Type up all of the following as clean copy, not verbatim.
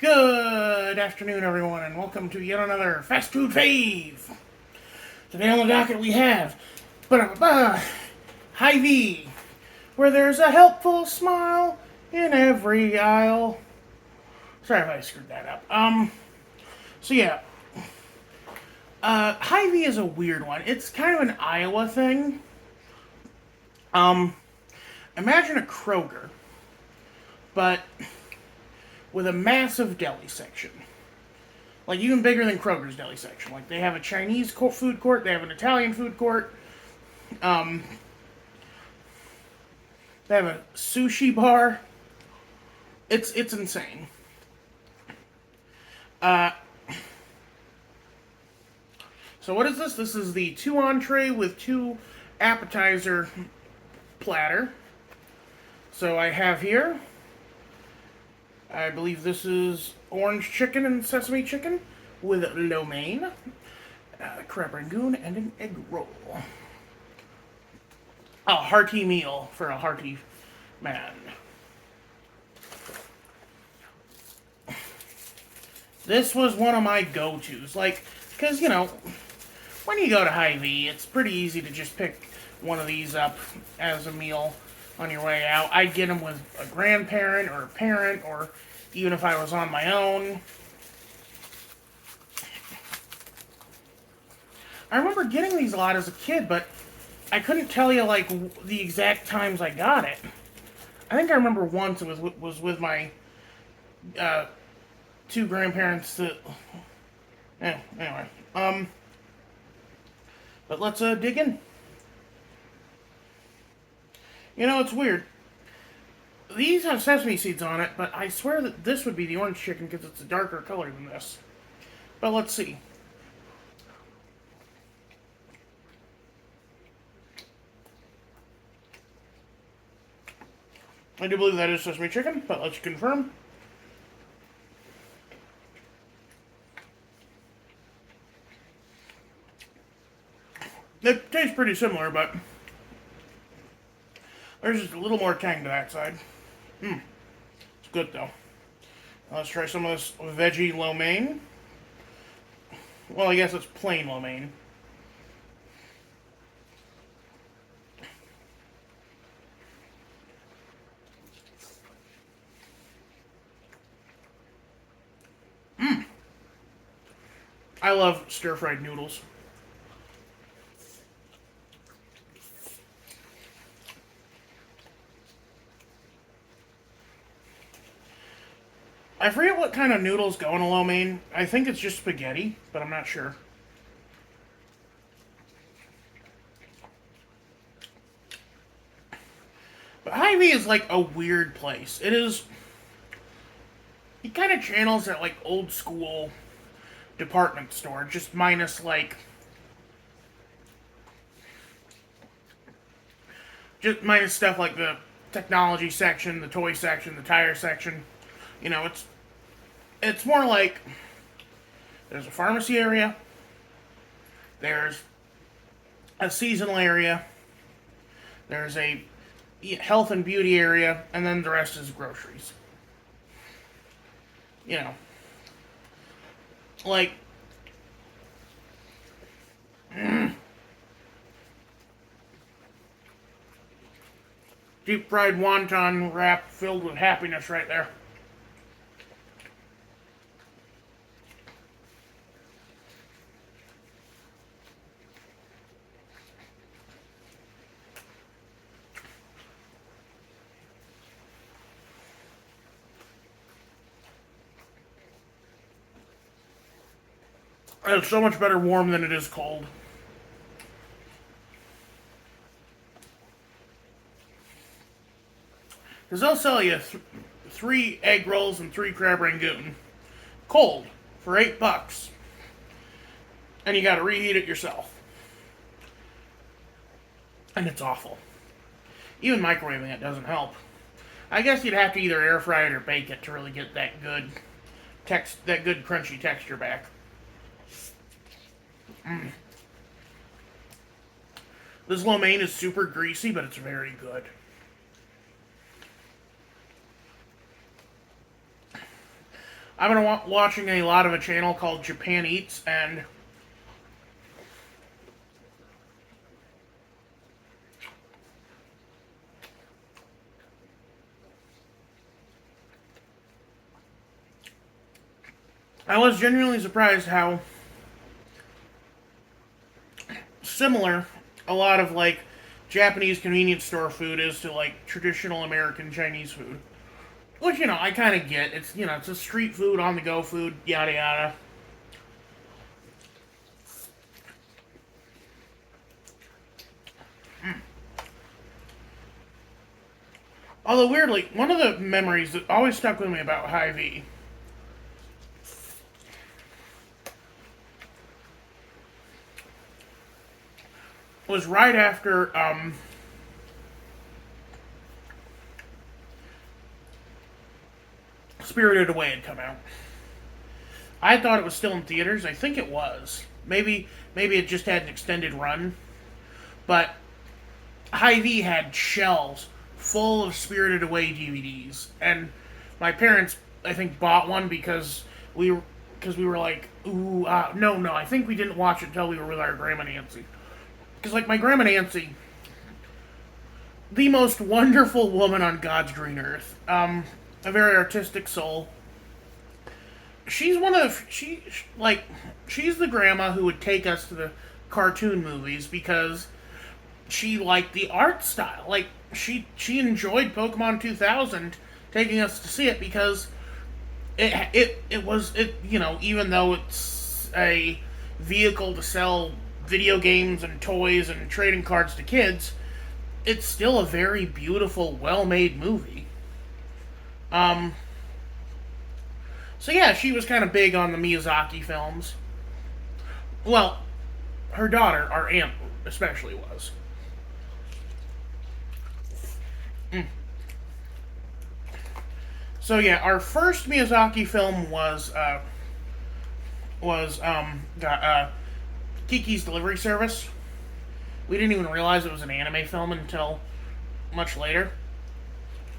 Good afternoon, everyone, and welcome to yet another fast food fave. Today on the docket we have Hy-Vee, where there's a helpful smile in every aisle. Sorry if I screwed that up. So yeah, Hy-Vee is a weird one. It's kind of an Iowa thing. Um, Imagine a Kroger, but with a massive deli section. Like, even bigger than Kroger's deli section. Like, they have a Chinese food court, they have an Italian food court, um, they have a sushi bar. It's insane. Uh, so what is this? This is the 2 entree with 2 appetizer platter. So I have here, I believe this is orange chicken and sesame chicken with lo mein, crab rangoon, and an egg roll. A hearty meal for a hearty man. This was one of my go-tos. Like, because, when you go to Hy-Vee, it's pretty easy to just pick one of these up as a meal on your way out. I'd get them with a grandparent or a parent, or even if I was on my own. I remember getting these a lot as a kid, but I couldn't tell you, like, the exact times I got it. I think I remember once it was with my 2 grandparents that... Anyway. But let's dig in. It's weird. These have sesame seeds on it, but I swear that this would be the orange chicken because it's a darker color than this. But let's see. I do believe that is sesame chicken, but let's confirm. It tastes pretty similar, but there's just a little more tang to that side. It's good though. Now let's try some of this veggie lo mein. Well, I guess it's plain lo mein. I love stir-fried noodles. I forget what kind of noodles go in a lo mein. I think it's just spaghetti, but I'm not sure. But Hy-Vee is like a weird place. It is... It kind of channels that like old school department store, just minus like... Just minus stuff like the technology section, the toy section, the tire section. It's more like there's a pharmacy area, there's a seasonal area, there's a health and beauty area, and then the rest is groceries. Like, deep fried wonton wrap filled with happiness right there. It's so much better warm than it is cold. Because they'll sell you 3 egg rolls and 3 crab rangoon cold for $8. And you gotta reheat it yourself. And it's awful. Even microwaving it doesn't help. I guess you'd have to either air fry it or bake it to really get that good crunchy texture back. This lo mein is super greasy, but it's very good. I've been watching a lot of a channel called Japan Eats, and I was genuinely surprised how similar a lot of like Japanese convenience store food is to like traditional American Chinese food. Which, I kind of get. It's a street food, on the go food, yada yada. Although, weirdly, one of the memories that always stuck with me about Hy-Vee was right after, Spirited Away had come out. I thought it was still in theaters. I think it was. Maybe it just had an extended run. But Hy-Vee had shelves full of Spirited Away DVDs, and my parents, I think, bought one because we were like, ooh, no. I think we didn't watch it until we were with our grandma Nancy, because like my grandma Nancy, the most wonderful woman on God's green earth, a very artistic soul. She's she's the grandma who would take us to the cartoon movies because she liked the art style. Like she enjoyed Pokemon 2000, taking us to see it because it even though it's a vehicle to sell video games and toys and trading cards to kids, it's still a very beautiful, well-made movie. Um, so yeah, she was kind of big on the Miyazaki films. Well, her daughter, our aunt, especially was. Mm. So yeah, our first Miyazaki film was Kiki's Delivery Service. We didn't even realize it was an anime film until much later.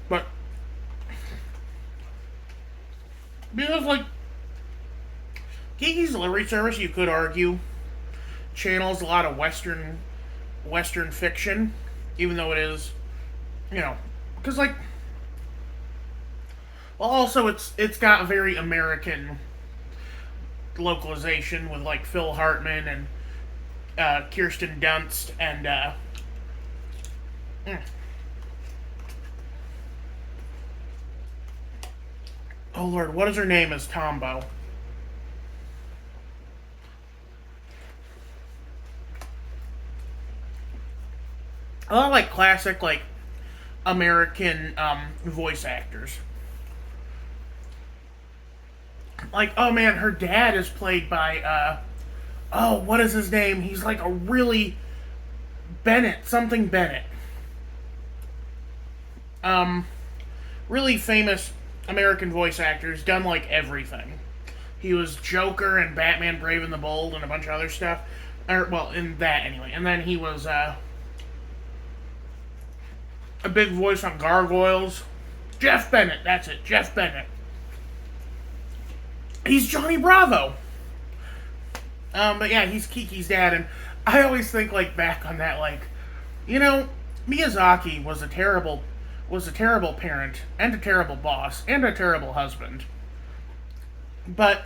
But because like Kiki's Delivery Service, you could argue, channels a lot of Western fiction, even though it is, because like, well, also it's got a very American localization with like Phil Hartman and Kirsten Dunst and mm. Oh Lord, what is her name as Tombo? A lot of like classic like American voice actors. Like, oh man, her dad is played by oh, what is his name? He's like a really Bennett, something Bennett. Um Really famous American voice actors, done like everything. He was Joker and Batman Brave and the Bold and a bunch of other stuff. Or well, in that anyway. And then he was a big voice on Gargoyles. Jeff Bennett, that's it, Jeff Bennett. He's Johnny Bravo. But yeah, he's Kiki's dad, and I always think like back on that, like, you know, Miyazaki was a terrible parent and a terrible boss and a terrible husband. But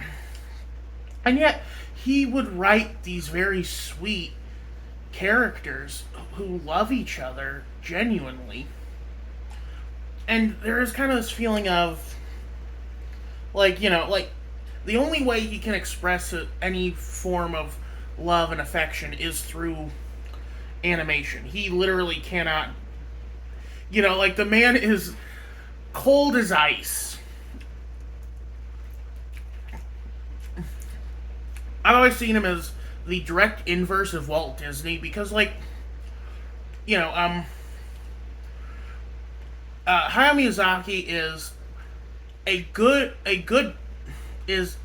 and yet he would write these very sweet characters who love each other genuinely. And there is kind of this feeling of like, like the only way he can express any form of love and affection is through animation. He literally cannot, like the man is cold as ice. I've always seen him as the direct inverse of Walt Disney because, like, Hayao Miyazaki is is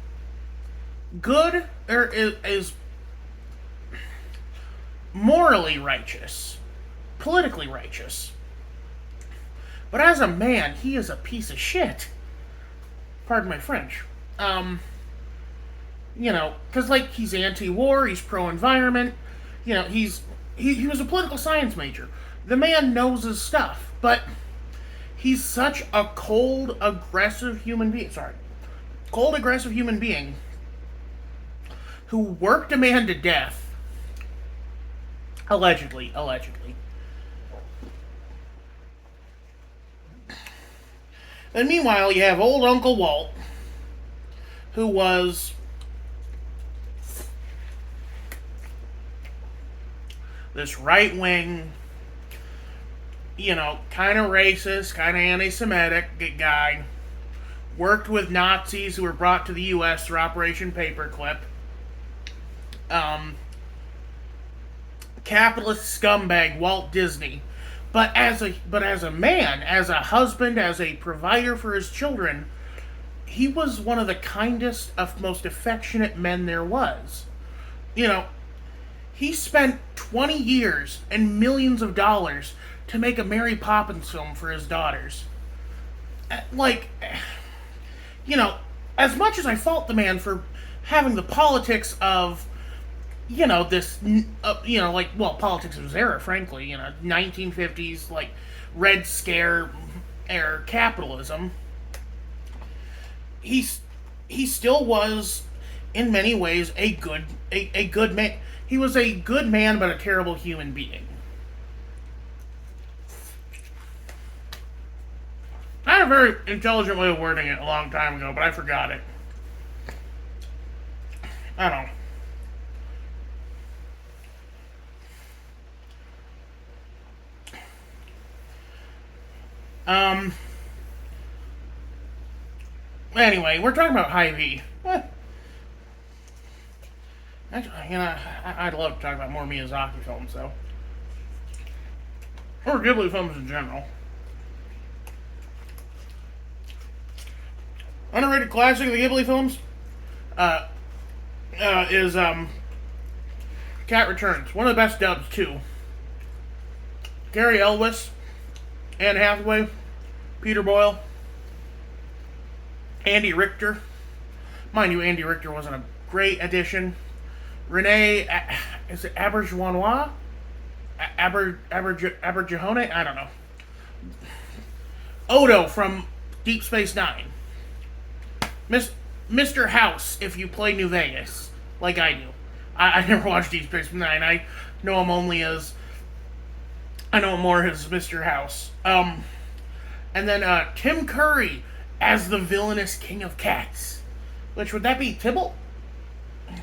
good or is morally righteous, politically righteous. But as a man, he is a piece of shit. Pardon my French. Um, because like he's anti-war, he's pro-environment. He was a political science major. The man knows his stuff, but he's such a cold, aggressive human being. Sorry, cold, aggressive human being who worked a man to death, allegedly. And meanwhile, you have old Uncle Walt, who was this right wing, kind of racist, kind of anti Semitic guy. Worked with Nazis who were brought to the U.S. through Operation Paperclip. Um, Capitalist scumbag Walt Disney. But as a man, as a husband, as a provider for his children, he was one of the kindest, of most affectionate men there was. You know, he spent 20 years and millions of dollars to make a Mary Poppins film for his daughters. Like, as much as I fault the man for having the politics of, this, politics of his era, frankly, 1950s, like, Red Scare era capitalism, he still was, in many ways, a good man. He was a good man, but a terrible human being. I had a very intelligent way of wording it a long time ago, but I forgot it. I don't know. Anyway, we're talking about Hy-Vee. Actually, I'd love to talk about more Miyazaki films, though. Or Ghibli films in general. Underrated classic of the Ghibli films is Cat Returns. One of the best dubs, too. Gary Elwes, Anne Hathaway, Peter Boyle, Andy Richter. Mind you, Andy Richter wasn't a great addition. Renee, is it Auberjonois? Auberjonois? I don't know. Odo from Deep Space Nine. Mr. House, if you play New Vegas, like I do. I never watched Deep Space Nine. I know him more as Mr. House. And then Tim Curry as the villainous King of Cats. Which, would that be Tybalt? I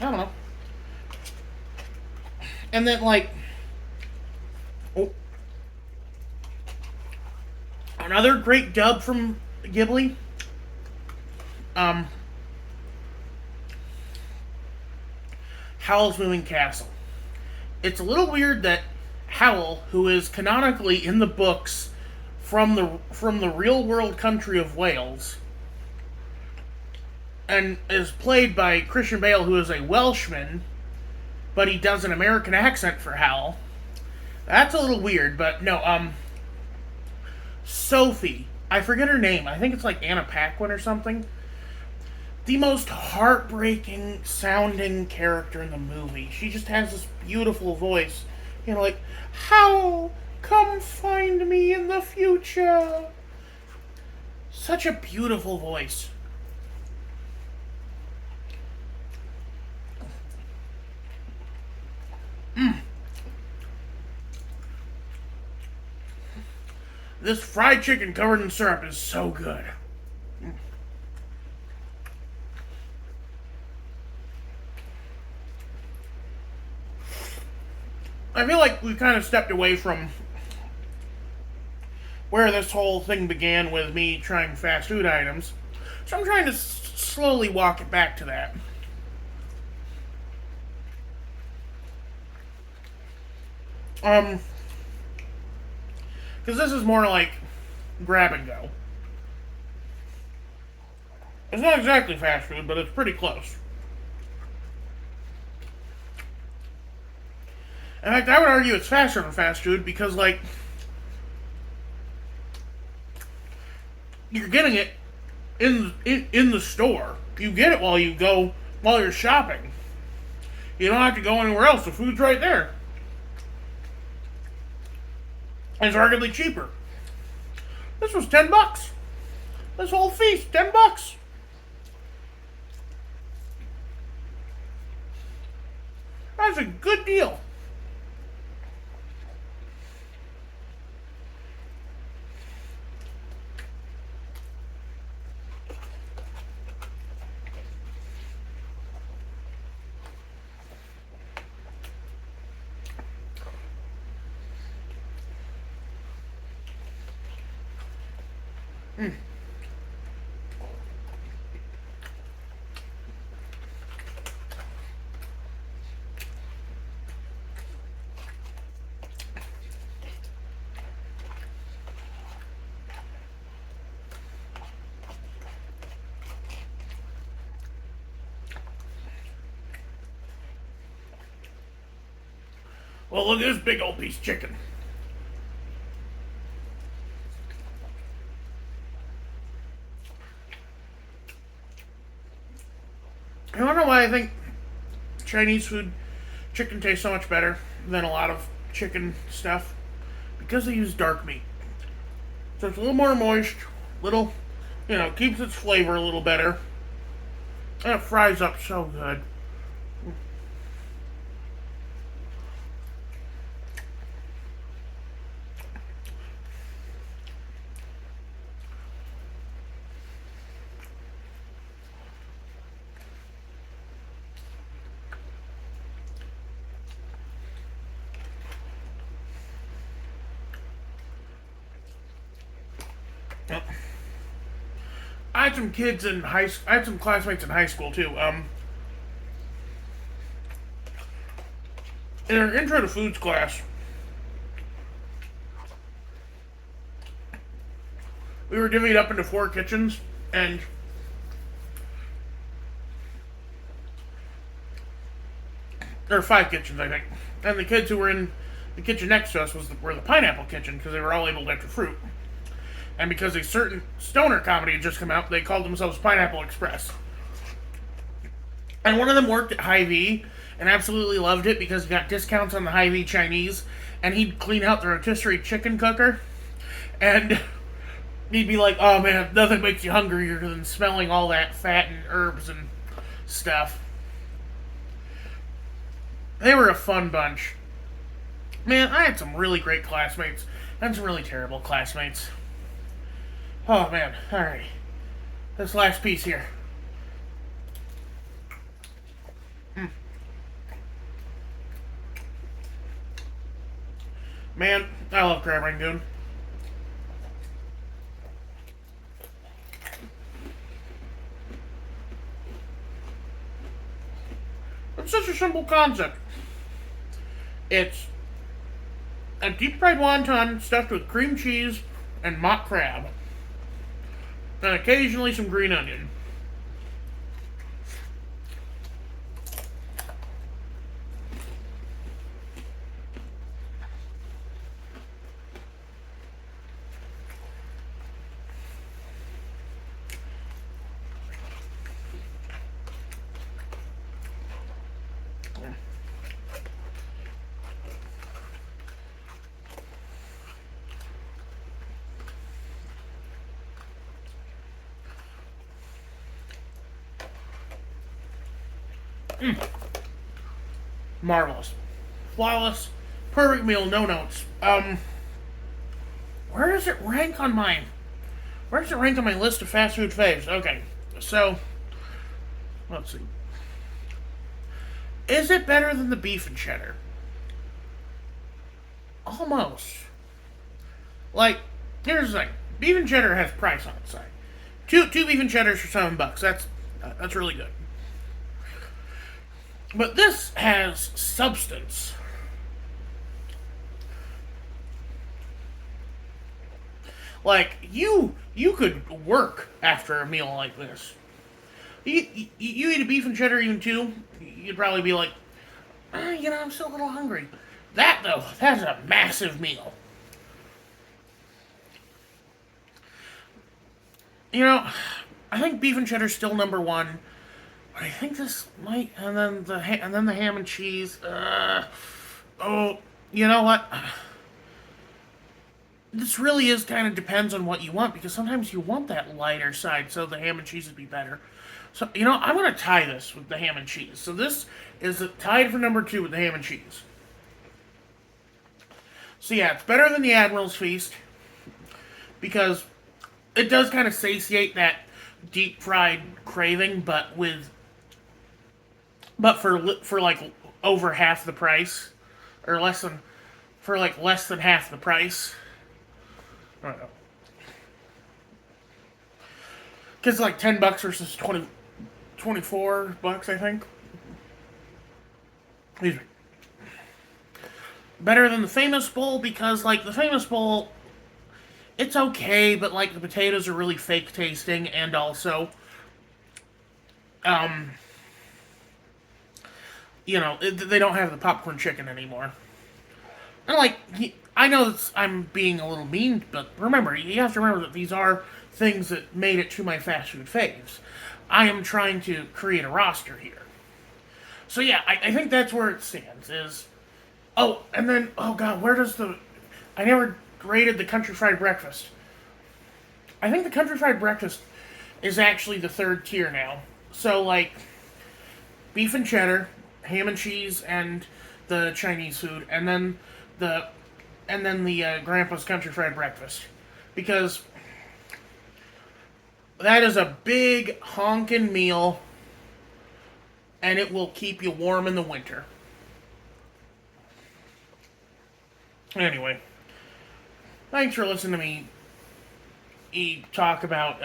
don't know. And then, another great dub from Ghibli. Howl's Moving Castle. It's a little weird that Howl, who is canonically in the books from the real world country of Wales, and is played by Christian Bale, who is a Welshman, but he does an American accent for Howl. That's a little weird, but no, Sophie, I forget her name, I think it's like Anna Paquin or something. The most heartbreaking sounding character in the movie. She just has this beautiful voice. Like, Howl, come find me in the future. Such a beautiful voice. This fried chicken covered in syrup is so good. I feel like we kind of stepped away from where this whole thing began with me trying fast food items. So I'm trying to slowly walk it back to that. Because this is more like grab and go. It's not exactly fast food, but it's pretty close. In fact, I would argue it's faster than fast food because, you're getting it in the store. You get it while you're shopping. You don't have to go anywhere else. The food's right there. And it's arguably cheaper. This was $10. This whole feast, $10. That's a good deal. Well, look at this big old piece of chicken. I don't know why I think Chinese food chicken tastes so much better than a lot of chicken stuff. Because they use dark meat. So it's a little more moist, keeps its flavor a little better. And it fries up so good. I had some kids in I had some classmates in high school too. In our intro to foods class, we were divvied up into 4 kitchens, and or 5 kitchens, I think. And the kids who were in the kitchen next to us were the pineapple kitchen because they were all labeled after fruit. And because a certain stoner comedy had just come out, they called themselves Pineapple Express. And one of them worked at Hy-Vee and absolutely loved it because he got discounts on the Hy-Vee Chinese, and he'd clean out the rotisserie chicken cooker, and he'd be like, "Oh man, nothing makes you hungrier than smelling all that fat and herbs and stuff." They were a fun bunch. Man, I had some really great classmates and some really terrible classmates. Oh man, alright. This last piece here. Man, I love crab rangoon. It's such a simple concept. It's a deep fried wonton stuffed with cream cheese and mock crab. And occasionally some green onion. Marvelous. Flawless. Perfect meal, no notes. Where does it rank on mine? Where does it rank on my list of fast food faves? Okay, so let's see. Is it better than the beef and cheddar? Almost. Like, here's the thing. Beef and cheddar has price on its side. Two beef and cheddars for $7. That's really good. But this has substance. Like, you could work after a meal like this. You eat a beef and cheddar even too, you'd probably be like, I'm still a little hungry. That, though, that's a massive meal. I think beef and cheddar's still number one. But I think this might, and then the ham and cheese. Oh, you know what? This really is kind of depends on what you want because sometimes you want that lighter side, so the ham and cheese would be better. So I'm gonna tie this with the ham and cheese. So this is tied for number two with the ham and cheese. So yeah, it's better than the Admiral's Feast because it does kind of satiate that deep fried craving, but for like over half the price, or less than for like less than half the price. I don't know. Because like $10 versus 24 bucks, I think. Excuse me. Better than the Famous Bowl because like the Famous Bowl, it's okay, but like the potatoes are really fake tasting, and also, um, they don't have the popcorn chicken anymore. And like, I know I'm being a little mean, but remember, you have to remember that these are things that made it to my fast food faves. I am trying to create a roster here. So yeah, I think that's where it stands. And then, oh god, I never rated the country fried breakfast. I think the country fried breakfast is actually the third tier now. So like, beef and cheddar, ham and cheese, and the Chinese food, and then the Grandpa's country fried breakfast, because that is a big honkin' meal, and it will keep you warm in the winter. Anyway, thanks for listening to me talk about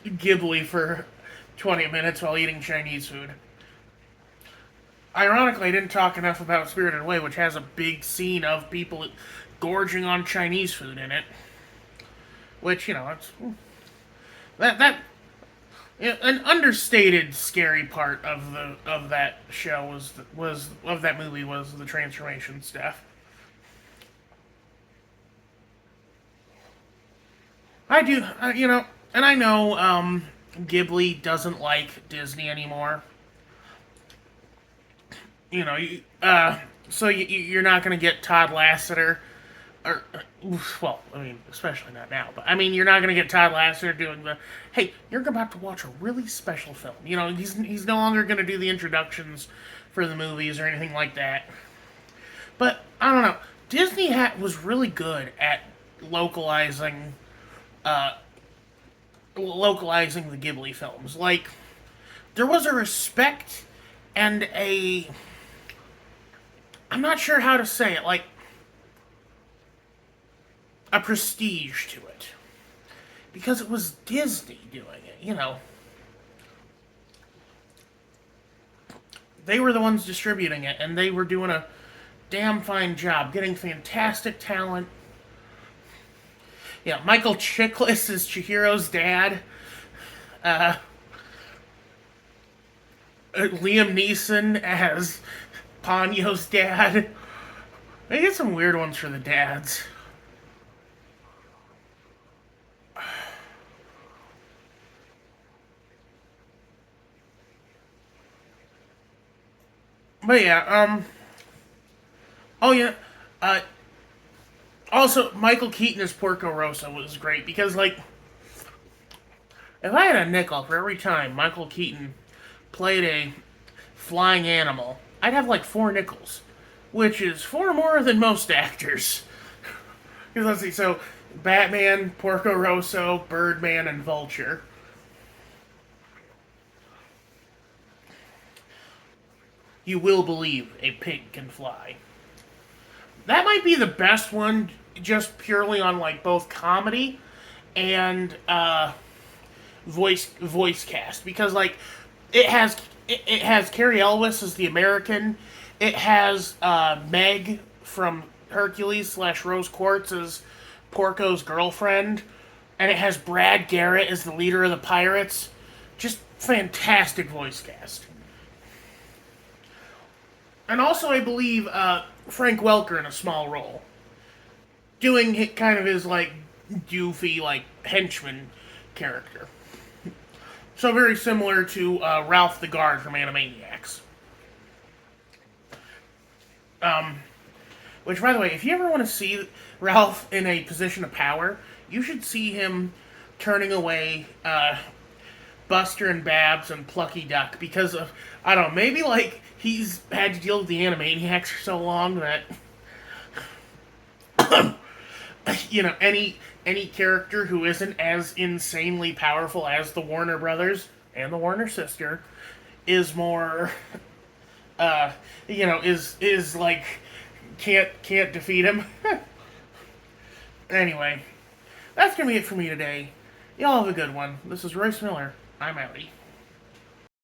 Ghibli for 20 minutes while eating Chinese food. Ironically, I didn't talk enough about Spirited Away, which has a big scene of people gorging on Chinese food in it. Which, it's that an understated scary part of that show was of that movie was the transformation stuff. I do, and I know Ghibli doesn't like Disney anymore. So you're not going to get Todd Lasseter, or well, I mean, especially not now. But I mean, you're not going to get Todd Lasseter doing hey, you're about to watch a really special film. He's no longer going to do the introductions for the movies or anything like that. But I don't know. Disney was really good at localizing, localizing the Ghibli films. Like, there was a respect and I'm not sure how to say it, like, a prestige to it. Because it was Disney doing it. They were the ones distributing it, and they were doing a damn fine job, getting fantastic talent. Yeah, Michael Chiklis is Chihiro's dad. Liam Neeson as Ponyo's dad. They get some weird ones for the dads. But yeah, oh yeah, also Michael Keaton as Porco Rosso was great because, like, if I had a nickel for every time Michael Keaton played a flying animal, I'd have like 4 nickels, which is 4 more than most actors. Because let's see, so Batman, Porco Rosso, Birdman, and Vulture. You will believe a pig can fly. That might be the best one, just purely on like both comedy and voice cast, because like it has Carrie Elwes as the American. It has Meg from Hercules / Rose Quartz as Porco's girlfriend, and it has Brad Garrett as the leader of the pirates. Just fantastic voice cast. And also, I believe Frank Welker in a small role. doing kind of his like goofy like henchman character. So very similar to Ralph the Guard from Animaniacs. Which, by the way, if you ever want to see Ralph in a position of power, you should see him turning away Buster and Babs and Plucky Duck because of, I don't know, maybe like he's had to deal with the Animaniacs for so long that any character who isn't as insanely powerful as the Warner brothers and the Warner sister is more is like can't defeat him. Anyway, that's gonna be it for me today. Y'all have a good one. This is Royce Miller. I'm outie.